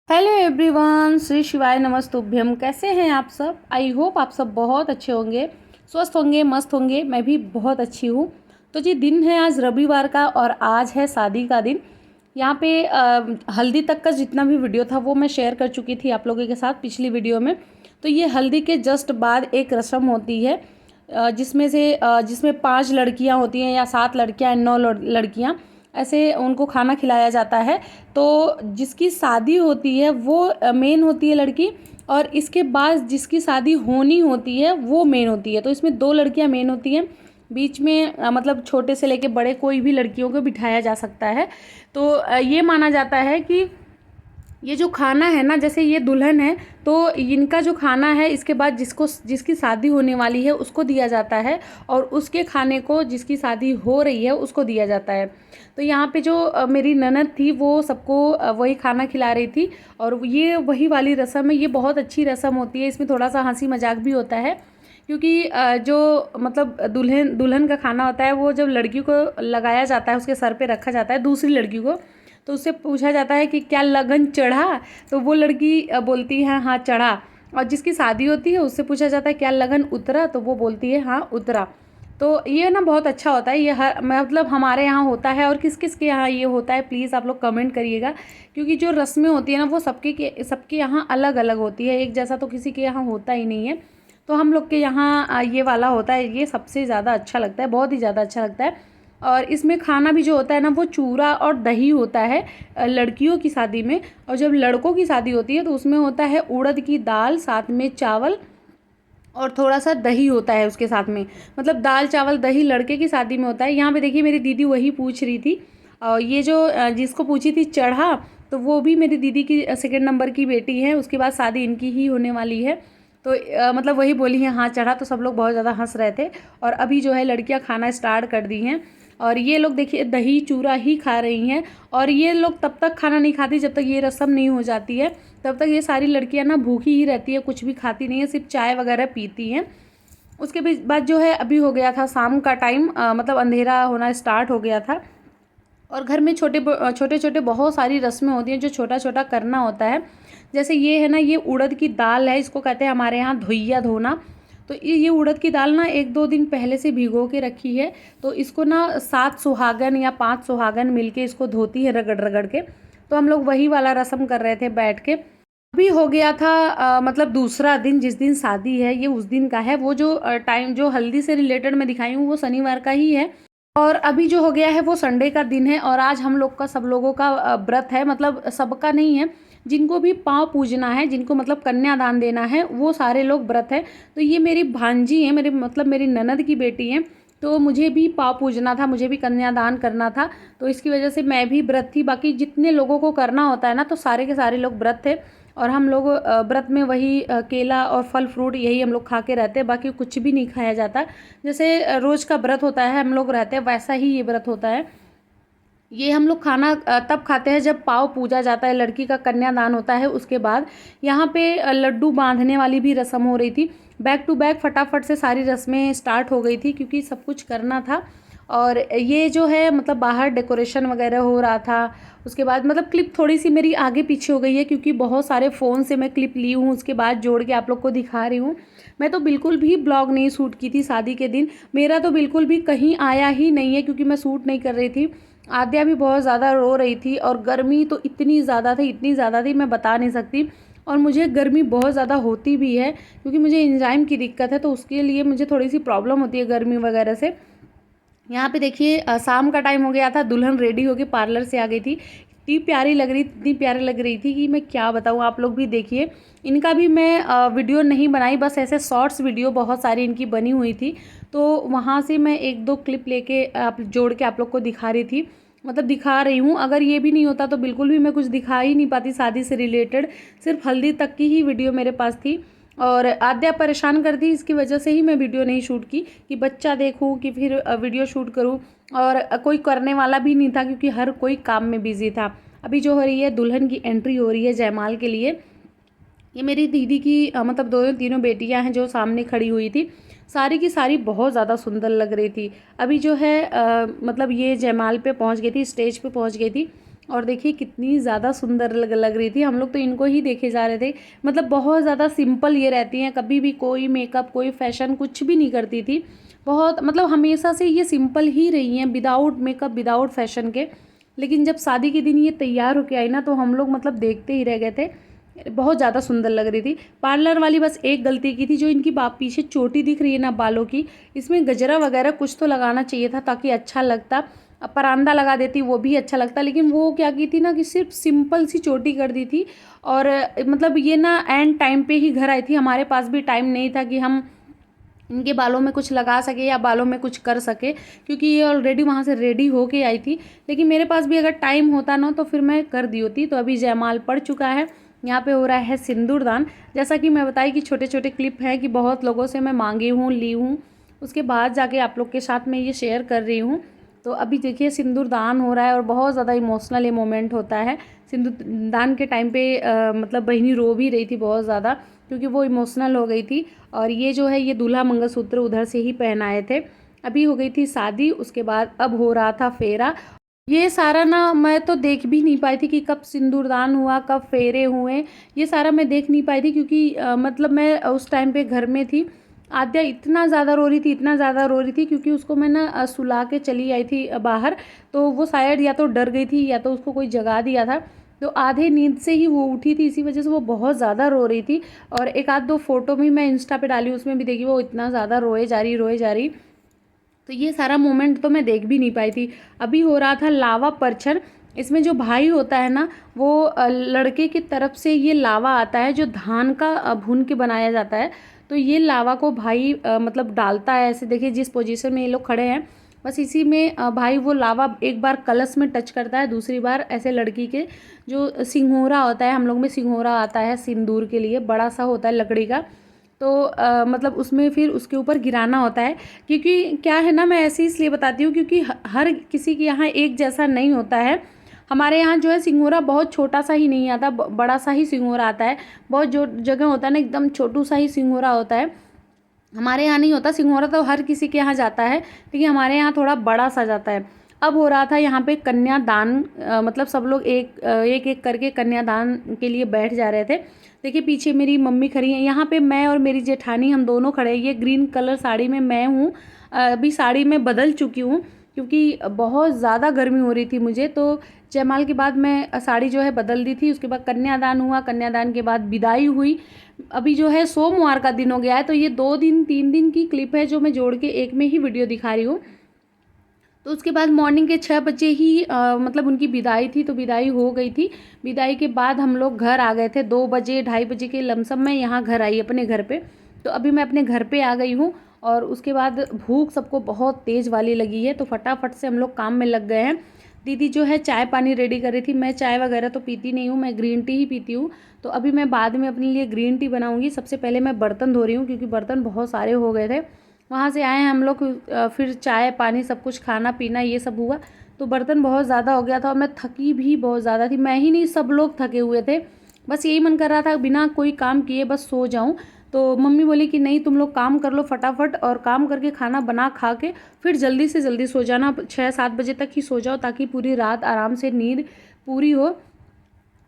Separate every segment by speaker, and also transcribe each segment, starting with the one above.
Speaker 1: Hello everyone, Shri शिवाय नमस्तुभ्यम। कैसे हैं आप सब? आई होप आप सब बहुत अच्छे होंगे, स्वस्थ होंगे, मस्त होंगे। मैं भी बहुत अच्छी हूँ। तो जी, दिन है आज रविवार का और आज है शादी का दिन। यहाँ पे हल्दी तक का जितना भी वीडियो था वो मैं शेयर कर चुकी थी आप लोगों के साथ पिछली वीडियो में। तो ये हल्दी के जस्ट बाद एक रस्म होती है जिसमें 5 लड़कियाँ होती हैं या 7 लड़कियाँ 9 लड़कियाँ, ऐसे उनको खाना खिलाया जाता है। तो जिसकी शादी होती है वो मेन होती है लड़की, और इसके बाद जिसकी शादी होनी होती है वो मेन होती है। तो इसमें 2 लड़कियां मेन होती हैं। बीच में मतलब छोटे से लेके बड़े कोई भी लड़कियों को बिठाया जा सकता है। तो ये माना जाता है कि ये जो खाना है ना, जैसे ये दुल्हन है तो इनका जो खाना है इसके बाद जिसकी शादी होने वाली है उसको दिया जाता है, और उसके खाने को जिसकी शादी हो रही है उसको दिया जाता है। तो यहाँ पे जो मेरी ननद थी वो सबको वही खाना खिला रही थी, और ये वही वाली रस्म है। ये बहुत अच्छी रस्म होती है। इसमें थोड़ा सा हंसी मजाक भी होता है, क्योंकि जो मतलब दुल्हन का खाना होता है वो जब लड़की को लगाया जाता है, उसके सर पे रखा जाता है दूसरी लड़की को, तो उससे पूछा जाता है कि क्या लगन चढ़ा। तो वो लड़की बोलती है हाँ चढ़ा। और जिसकी शादी होती है उससे पूछा जाता है क्या लगन उतरा, तो वो बोलती है हाँ उतरा। तो ये ना बहुत अच्छा होता है। ये हर मतलब हमारे यहाँ होता है, और किस किस के यहाँ ये होता है प्लीज़ आप लोग कमेंट करिएगा। क्योंकि जो रस्में होती है ना वो सबके यहाँ अलग अलग होती है, एक जैसा तो किसी के यहाँ होता ही नहीं है। तो हम लोग के यहाँ ये वाला होता है। ये सबसे ज़्यादा अच्छा लगता है, बहुत ही ज़्यादा अच्छा लगता है। और इसमें खाना भी जो होता है ना वो चूरा और दही होता है लड़कियों की शादी में। और जब लड़कों की शादी होती है तो उसमें होता है उड़द की दाल, साथ में चावल, और थोड़ा सा दही होता है उसके साथ में। मतलब दाल चावल दही लड़के की शादी में होता है। यहाँ पे देखिए मेरी दीदी वही पूछ रही थी, और ये जो जिसको पूछी थी चढ़ा, तो वो भी मेरी दीदी की सेकंड नंबर की बेटी है। उसके बाद शादी इनकी ही होने वाली है। तो मतलब वही बोली है हाँ चढ़ा। तो सब लोग बहुत ज़्यादा हंस रहे थे। और अभी जो है लड़कियाँ खाना स्टार्ट कर दी हैं, और ये लोग देखिए दही चूरा ही खा रही हैं। और ये लोग तब तक खाना नहीं खाती जब तक ये रस्म नहीं हो जाती है। तब तक ये सारी लड़कियां ना भूखी ही रहती है, कुछ भी खाती नहीं है, सिर्फ चाय वगैरह पीती हैं। उसके बाद जो है अभी हो गया था शाम का टाइम, मतलब अंधेरा होना स्टार्ट हो गया था। और घर में छोटे छोटे बहुत सारी रस्में होती हैं जो छोटा छोटा करना होता है। जैसे ये है ना, ये उड़द की दाल है, इसको कहते हैं हमारे यहाँ धोइया धोना। तो ये उड़द की दाल ना 1-2 दिन पहले से भिगो के रखी है। तो इसको ना 7 सुहागन या 5 सुहागन मिलके इसको धोती है रगड़ रगड़ के। तो हम लोग वही वाला रस्म कर रहे थे बैठ के। अभी हो गया था मतलब दूसरा दिन, जिस दिन शादी है ये उस दिन का है। वो जो टाइम जो हल्दी से रिलेटेड मैं दिखाई हूँ वो शनिवार का ही है। और अभी जो हो गया है वो संडे का दिन है। और आज हम लोग का सब लोगों का व्रत है, मतलब सबका नहीं है। जिनको भी पाँव पूजना है, जिनको मतलब कन्यादान देना है, वो सारे लोग व्रत है। तो ये मेरी भांजी है, मेरे मतलब मेरी ननद की बेटी है। तो मुझे भी पाँव पूजना था, मुझे भी कन्यादान करना था। तो इसकी वजह से मैं भी व्रत थी। बाकी जितने लोगों को करना होता है ना, तो सारे के सारे लोग व्रत थे। और हम लोग व्रत में वही केला और फल फ्रूट यही हम लोग खा के रहते हैं, बाकी कुछ भी नहीं खाया जाता। जैसे रोज़ का व्रत होता है हम लोग रहते हैं, वैसा ही ये व्रत होता है। ये हम लोग खाना तब खाते हैं जब पाँव पूजा जाता है, लड़की का कन्यादान होता है उसके बाद। यहाँ पे लड्डू बांधने वाली भी रस्म हो रही थी। बैक टू बैक फटाफट से सारी रस्में स्टार्ट हो गई थी, क्योंकि सब कुछ करना था। और ये जो है मतलब बाहर डेकोरेशन वगैरह हो रहा था। उसके बाद मतलब क्लिप थोड़ी सी मेरी आगे पीछे हो गई है, क्योंकि बहुत सारे फ़ोन से मैं क्लिप ली हूँ, उसके बाद जोड़ के आप लोग को दिखा रही हूँ। मैं तो बिल्कुल भी ब्लॉग नहीं शूट की थी शादी के दिन। मेरा तो बिल्कुल भी कहीं आया ही नहीं है, क्योंकि मैं शूट नहीं कर रही थी। आद्या भी बहुत ज़्यादा रो रही थी, और गर्मी तो इतनी ज़्यादा थी, इतनी ज़्यादा थी मैं बता नहीं सकती। और मुझे गर्मी बहुत ज़्यादा होती भी है, क्योंकि मुझे एंजाइम की दिक्कत है, तो उसके लिए मुझे थोड़ी सी प्रॉब्लम होती है गर्मी वगैरह से। यहाँ पे देखिए शाम का टाइम हो गया था, दुल्हन रेडी होके पार्लर से आ गई थी। इतनी प्यारी लग रही थी कि मैं क्या बताऊँ। आप लोग भी देखिए। इनका भी मैं वीडियो नहीं बनाई, बस ऐसे शॉर्ट्स वीडियो बहुत सारी इनकी बनी हुई थी। तो वहाँ से मैं 1-2 क्लिप लेके आप जोड़ के आप लोग को दिखा रही थी, मतलब दिखा रही हूँ। अगर ये भी नहीं होता तो बिल्कुल भी मैं कुछ दिखा ही नहीं पाती शादी से रिलेटेड। सिर्फ हल्दी तक की ही वीडियो मेरे पास थी। और आद्या परेशान कर दी, इसकी वजह से ही मैं वीडियो नहीं शूट की, कि बच्चा देखूँ कि फिर वीडियो शूट करूँ। और कोई करने वाला भी नहीं था, क्योंकि हर कोई काम में बिजी था। अभी जो हो रही है दुल्हन की एंट्री हो रही है जयमाल के लिए। ये मेरी दीदी की मतलब दोनों तीनों बेटियां हैं जो सामने खड़ी हुई थी। सारी की सारी बहुत ज़्यादा सुंदर लग रही थी। अभी जो है मतलब ये जयमाल पे पहुंच गई थी, स्टेज पे पहुंच गई थी। और देखिए कितनी ज़्यादा सुंदर लग रही थी। हम लोग तो इनको ही देखे जा रहे थे। मतलब बहुत ज़्यादा सिंपल ये रहती हैं, कभी भी कोई मेकअप कोई फैशन कुछ भी नहीं करती थी। बहुत मतलब हमेशा से ये सिंपल ही रही हैं, विदाउट मेकअप विदाउट फैशन के। लेकिन जब शादी के दिन ये तैयार होके आई ना, तो हम लोग मतलब देखते ही रह गए थे। बहुत ज़्यादा सुंदर लग रही थी। पार्लर वाली बस एक गलती की थी, जो इनकी पीछे चोटी दिख रही है ना बालों की, इसमें गजरा वगैरह कुछ तो लगाना चाहिए था ताकि अच्छा लगता। परांदा लगा देती वो भी अच्छा लगता, लेकिन वो क्या की थी ना कि सिर्फ सिंपल सी चोटी कर दी थी। और मतलब ये ना एंड टाइम पे ही घर आई थी। हमारे पास भी टाइम नहीं था कि हम इनके बालों में कुछ लगा सके या बालों में कुछ कर सके, क्योंकि ये ऑलरेडी वहाँ से रेडी होके आई थी। लेकिन मेरे पास भी अगर टाइम होता ना तो फिर मैं कर दी होती। तो अभी जयमाल पड़ चुका है, यहाँ पे हो रहा है सिंदूरदान। जैसा कि मैं बताई कि छोटे छोटे क्लिप हैं कि बहुत लोगों से मैं मांगी हूँ, ली हूँ, उसके बाद जाके आप लोग के साथ मैं ये शेयर कर रही हूँ। तो अभी देखिए सिंदूरदान हो रहा है और बहुत ज़्यादा इमोशनल ये मोमेंट होता है। सिंदूरदान के टाइम पे मतलब बहनी रो भी रही थी बहुत ज़्यादा, क्योंकि वो इमोशनल हो गई थी। और ये जो है ये दूल्हा मंगलसूत्र उधर से ही पहनाए थे। अभी हो गई थी शादी, उसके बाद अब हो रहा था फेरा। ये सारा ना मैं तो देख भी नहीं पाई थी कि कब सिंदूरदान हुआ कब फेरे हुए। ये सारा मैं देख नहीं पाई थी, क्योंकि मतलब मैं उस टाइम पे घर में थी। आद्या इतना ज़्यादा रो रही थी, इतना ज़्यादा रो रही थी, क्योंकि उसको मैं ना सुला के चली आई थी बाहर। तो वो शायद या तो डर गई थी या तो उसको कोई जगा दिया था। तो आधे नींद से ही वो उठी थी, इसी वजह से वो बहुत ज़्यादा रो रही थी। और एक आध दो फोटो भी मैं इंस्टा पे डाली, उसमें भी देखी वो इतना ज़्यादा रोए जा रही रोए जा रही। तो ये सारा मोमेंट तो मैं देख भी नहीं पाई थी। अभी हो रहा था लावा परछन। इसमें जो भाई होता है ना, वो लड़के की तरफ से ये लावा आता है जो धान का भून के बनाया जाता है। तो ये लावा को भाई मतलब डालता है। ऐसे देखिए जिस पोजीशन में ये लोग खड़े हैं, बस इसी में भाई वो लावा एक बार कलश में टच करता है, दूसरी बार ऐसे लड़की के जो सिंघोरा होता है, हम लोग में सिंघोरा आता है सिंदूर के लिए, बड़ा सा होता है लकड़ी का। तो मतलब उसमें फिर उसके ऊपर गिराना होता है। क्योंकि क्या है ना, मैं ऐसे इसलिए बताती हूँ क्योंकि हर किसी के यहाँ एक जैसा नहीं होता है। हमारे यहाँ जो है सिंघोरा बहुत छोटा सा ही नहीं आता, बड़ा सा ही सिंघोरा आता है। बहुत जो जगह होता है ना एकदम छोटू सा ही सिंघोरा होता है। हमारे यहाँ नहीं होता सिंघोरा, तो हर किसी के यहाँ जाता है, लेकिन हमारे यहाँ थोड़ा बड़ा सा जाता है। अब हो रहा था यहाँ पे कन्यादान। मतलब सब लोग एक एक करके कन्यादान के लिए बैठ जा रहे थे। देखिए पीछे मेरी मम्मी खड़ी हैं, यहाँ पे मैं और मेरी जेठानी हम दोनों खड़े हैं। ये ग्रीन कलर साड़ी में मैं हूँ। अभी साड़ी में बदल चुकी हूँ, क्योंकि बहुत ज़्यादा गर्मी हो रही थी मुझे। तो जयमाल के बाद मैं साड़ी जो है बदल दी थी। उसके बाद कन्यादान हुआ, कन्यादान के बाद विदाई हुई। अभी जो है सोमवार का दिन हो गया है, तो ये 2 दिन 3 दिन की क्लिप है जो मैं जोड़ के एक में ही वीडियो दिखा रही हूँ। तो उसके बाद मॉर्निंग के 6 बजे ही मतलब उनकी विदाई थी, तो विदाई हो गई थी। विदाई के बाद हम लोग घर आ गए थे 2 बजे 2:30 बजे के लमसम में यहाँ घर आई अपने घर पे। तो अभी मैं अपने घर पे आ गई हूँ। और उसके बाद भूख सबको बहुत तेज़ वाली लगी है, तो फटाफट से हम लोग काम में लग गए हैं। दीदी जो है चाय पानी रेडी कर रही थी। मैं चाय वगैरह तो पीती नहीं हूँ, मैं ग्रीन टी ही पीती हूँ। तो अभी मैं बाद में अपने लिए ग्रीन टी बनाऊँगी। सबसे पहले मैं बर्तन धो रही हूँ, क्योंकि बर्तन बहुत सारे हो गए थे। वहाँ से आए हैं हम लोग, फिर चाय पानी सब कुछ खाना पीना ये सब हुआ। तो बर्तन बहुत ज़्यादा हो गया था और मैं थकी भी बहुत ज़्यादा थी। मैं ही नहीं, सब लोग थके हुए थे। बस यही मन कर रहा था बिना कोई काम किए बस सो जाऊँ। तो मम्मी बोली कि नहीं तुम लोग काम कर लो फटाफट, और काम करके खाना बना खा के फिर जल्दी से जल्दी सो जाना। 6-7 बजे तक ही सो जाओ, ताकि पूरी रात आराम से नींद पूरी हो।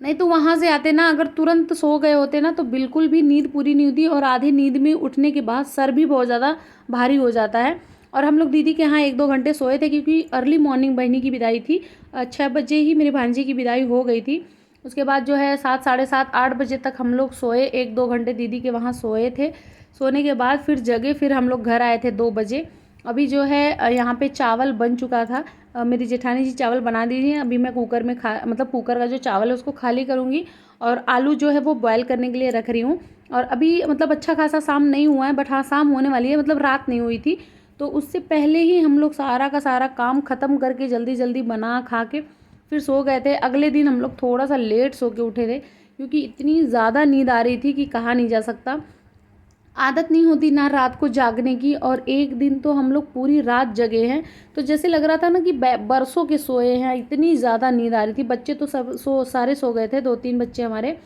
Speaker 1: नहीं तो वहाँ से आते ना, अगर तुरंत सो गए होते ना, तो बिल्कुल भी नींद पूरी नहीं होती। और आधी नींद में उठने के बाद सर भी बहुत ज़्यादा भारी हो जाता है। और हम लोग दीदी के यहाँ 1-2 घंटे सोए थे, क्योंकि अर्ली मॉर्निंग बहनी की विदाई थी। 6 बजे ही मेरी भांजी की विदाई हो गई थी। उसके बाद जो है 7 साढ़े 7 8 बजे तक हम लोग सोए, 1-2 घंटे दीदी के वहाँ सोए थे। सोने के बाद फिर जगह, फिर हम लोग घर आए थे 2 बजे। अभी जो है यहाँ पे चावल बन चुका था। मेरी जेठानी जी चावल बना दी हैं। अभी मैं कुकर में मतलब कुकर का जो चावल है उसको खाली करूँगी, और आलू जो है वो बॉयल करने के लिए रख रही हूँ। और अभी मतलब अच्छा खासा शाम नहीं हुआ है, बट हाँ शाम होने वाली है, मतलब रात नहीं हुई थी। तो उससे पहले ही हम लोग सारा का सारा काम ख़त्म करके जल्दी जल्दी बना खा के फिर सो गए थे। अगले दिन हम लोग थोड़ा सा लेट सो के उठे थे, क्योंकि इतनी ज़्यादा नींद आ रही थी कि कहा नहीं जा सकता। आदत नहीं होती ना रात को जागने की, और एक दिन तो हम लोग पूरी रात जगे हैं। तो जैसे लग रहा था ना कि बरसों के सोए हैं, इतनी ज़्यादा नींद आ रही थी। बच्चे तो सब सारे सो गए थे, 2-3 बच्चे हमारे,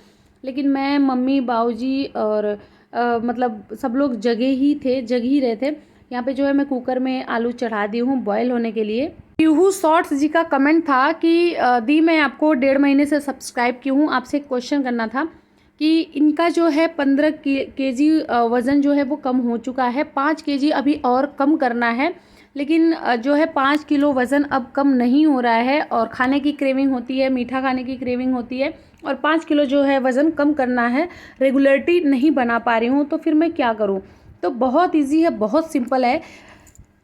Speaker 1: लेकिन मैं मम्मी बाबूजी और मतलब सब लोग जग ही रहे थे। यहाँ पे जो है मैं कुकर में आलू चढ़ा दी हूँ बॉयल होने के लिए। पीहू शॉर्ट्स जी का कमेंट था कि दी मैं आपको 1.5 महीने से सब्सक्राइब की हूँ, आपसे एक क्वेश्चन करना था कि इनका जो है 15 केजी वज़न जो है वो कम हो चुका है, 5 केजी अभी और कम करना है, लेकिन जो है 5 किलो वज़न अब कम नहीं हो रहा है और खाने की क्रेविंग होती है, मीठा खाने की क्रेविंग होती है और 5 किलो जो है वज़न कम करना है, रेगुलरिटी नहीं बना पा रही हूँ, तो फिर मैं क्या करूँ? तो बहुत ईजी है, बहुत सिंपल है।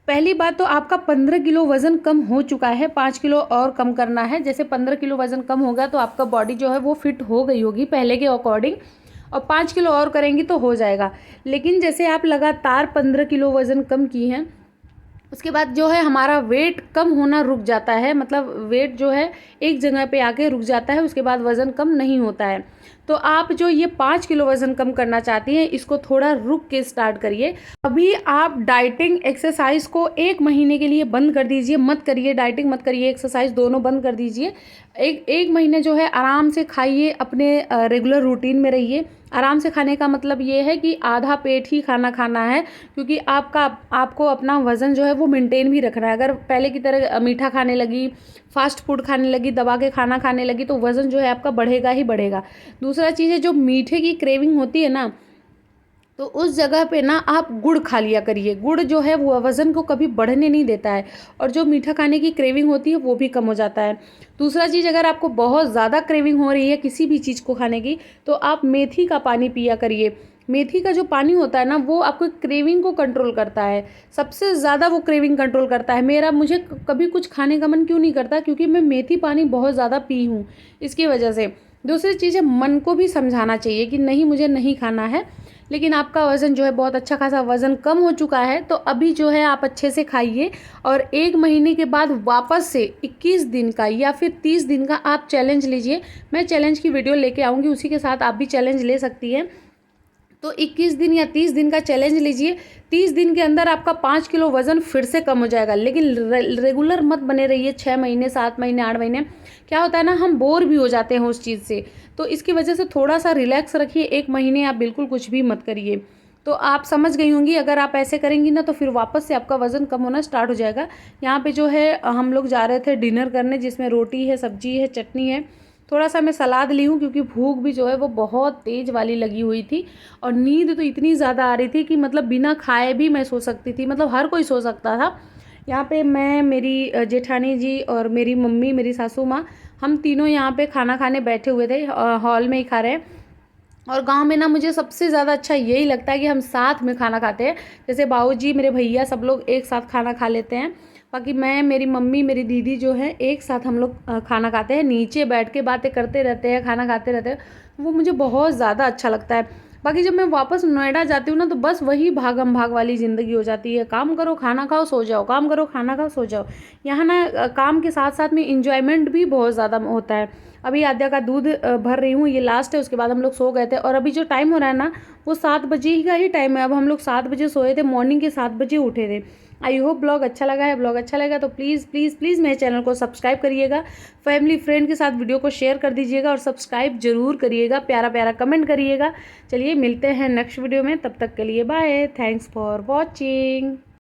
Speaker 1: पहली बात तो आपका 15 किलो वज़न कम हो चुका है, 5 किलो और कम करना है। जैसे 15 किलो वज़न कम होगा तो आपका बॉडी जो है वो फिट हो गई होगी पहले के अकॉर्डिंग, और 5 किलो और करेंगी तो हो जाएगा। लेकिन जैसे आप लगातार 15 किलो वज़न कम की हैं, उसके बाद जो है हमारा वेट कम होना रुक जाता है, मतलब वेट जो है एक जगह पे आके रुक जाता है, उसके बाद वज़न कम नहीं होता है। तो आप जो ये 5 किलो वज़न कम करना चाहती हैं, इसको थोड़ा रुक के स्टार्ट करिए। अभी आप डाइटिंग एक्सरसाइज को 1 महीने के लिए बंद कर दीजिए, मत करिए, डाइटिंग मत करिए, एक्सरसाइज दोनों बंद कर दीजिए। एक महीने जो है आराम से खाइए, अपने रेगुलर रूटीन में रहिए। आराम से खाने का मतलब ये है कि आधा पेट ही खाना खाना है, क्योंकि आपको अपना वज़न जो है वो मेंटेन भी रखना है। अगर पहले की तरह मीठा खाने लगी, फास्ट फूड खाने लगी, दबा के खाना खाने लगी, तो वज़न जो है आपका बढ़ेगा ही बढ़ेगा। दूसरा चीज़ है, जो मीठे की क्रेविंग होती है ना, तो उस जगह पे ना आप गुड़ खा लिया करिए। गुड़ जो है वो वज़न को कभी बढ़ने नहीं देता है और जो मीठा खाने की क्रेविंग होती है वो भी कम हो जाता है। दूसरा चीज़, अगर आपको बहुत ज़्यादा क्रेविंग हो रही है किसी भी चीज़ को खाने की, तो आप मेथी का पानी पिया करिए। मेथी का जो पानी होता है ना, वो आपको क्रेविंग को कंट्रोल करता है, सबसे ज़्यादा वो क्रेविंग कंट्रोल करता है। मुझे कभी कुछ खाने का मन क्यों नहीं करता? क्योंकि मैं मेथी पानी बहुत ज़्यादा पी हूँ, इसकी वजह से। दूसरी चीज़ है, मन को भी समझाना चाहिए कि नहीं, मुझे नहीं खाना है। लेकिन आपका वज़न जो है बहुत अच्छा खासा वज़न कम हो चुका है, तो अभी जो है आप अच्छे से खाइए और 1 महीने के बाद वापस से 21 दिन का या फिर 30 दिन का आप चैलेंज लीजिए। मैं चैलेंज की वीडियो लेके आऊँगी, उसी के साथ आप भी चैलेंज ले सकती हैं। तो 21 दिन या 30 दिन का चैलेंज लीजिए। 30 दिन के अंदर आपका 5 किलो वज़न फिर से कम हो जाएगा। लेकिन रेगुलर मत बने रहिए, 6 महीने, 7 महीने, 8 महीने। क्या होता है ना, हम बोर भी हो जाते हैं उस चीज़ से, तो इसकी वजह से थोड़ा सा रिलैक्स रखिए। 1 महीने आप बिल्कुल कुछ भी मत करिए। तो आप समझ गई होंगी, अगर आप ऐसे करेंगी ना तो फिर वापस से आपका वज़न कम होना स्टार्ट हो जाएगा। यहाँ पे जो है हम लोग जा रहे थे डिनर करने, जिसमें रोटी है, सब्जी है, चटनी है, थोड़ा सा मैं सलाद ली हूँ, क्योंकि भूख भी जो है वो बहुत तेज़ वाली लगी हुई थी और नींद तो इतनी ज़्यादा आ रही थी कि मतलब बिना खाए भी मैं सो सकती थी, मतलब हर कोई सो सकता था। यहाँ पे मैं, मेरी जेठानी जी और मेरी मम्मी, मेरी सासू माँ, हम तीनों यहाँ पे खाना खाने बैठे हुए थे, हॉल में ही खा रहे हैं। और गाँव में ना मुझे सबसे ज़्यादा अच्छा यही लगता है कि हम साथ में खाना खाते हैं। जैसे बाबूजी, मेरे भैया, सब लोग एक साथ खाना खा लेते हैं। बाकी मैं, मेरी मम्मी, मेरी दीदी जो है, एक साथ हम लोग खाना खाते हैं, नीचे बैठ के बातें करते रहते हैं, खाना खाते रहते हैं। वो मुझे बहुत ज़्यादा अच्छा लगता है। बाकी जब मैं वापस नोएडा जाती हूँ ना, तो बस वही भागम भाग वाली ज़िंदगी हो जाती है। काम करो, खाना खाओ, सो जाओ, काम करो, खाना खाओ, सो जाओ। यहाँ ना काम के साथ साथ में इंजॉयमेंट भी बहुत ज़्यादा होता है। अभी आद्या का दूध भर रही हूँ, ये लास्ट है, उसके बाद हम लोग सो गए थे। और अभी जो टाइम हो रहा है ना, वो 7 बजे ही का ही टाइम है। अब हम लोग 7 बजे सोए थे, मॉर्निंग के 7 बजे उठे थे। आई होप ब्लॉग अच्छा लगा है। ब्लॉग अच्छा लगा तो प्लीज़ प्लीज़ प्लीज़ मेरे चैनल को सब्सक्राइब करिएगा, फैमिली फ्रेंड के साथ वीडियो को शेयर कर दीजिएगा और सब्सक्राइब जरूर करिएगा, प्यारा प्यारा कमेंट करिएगा। चलिए मिलते हैं नेक्स्ट वीडियो में, तब तक के लिए बाय, थैंक्स फॉर वॉचिंग।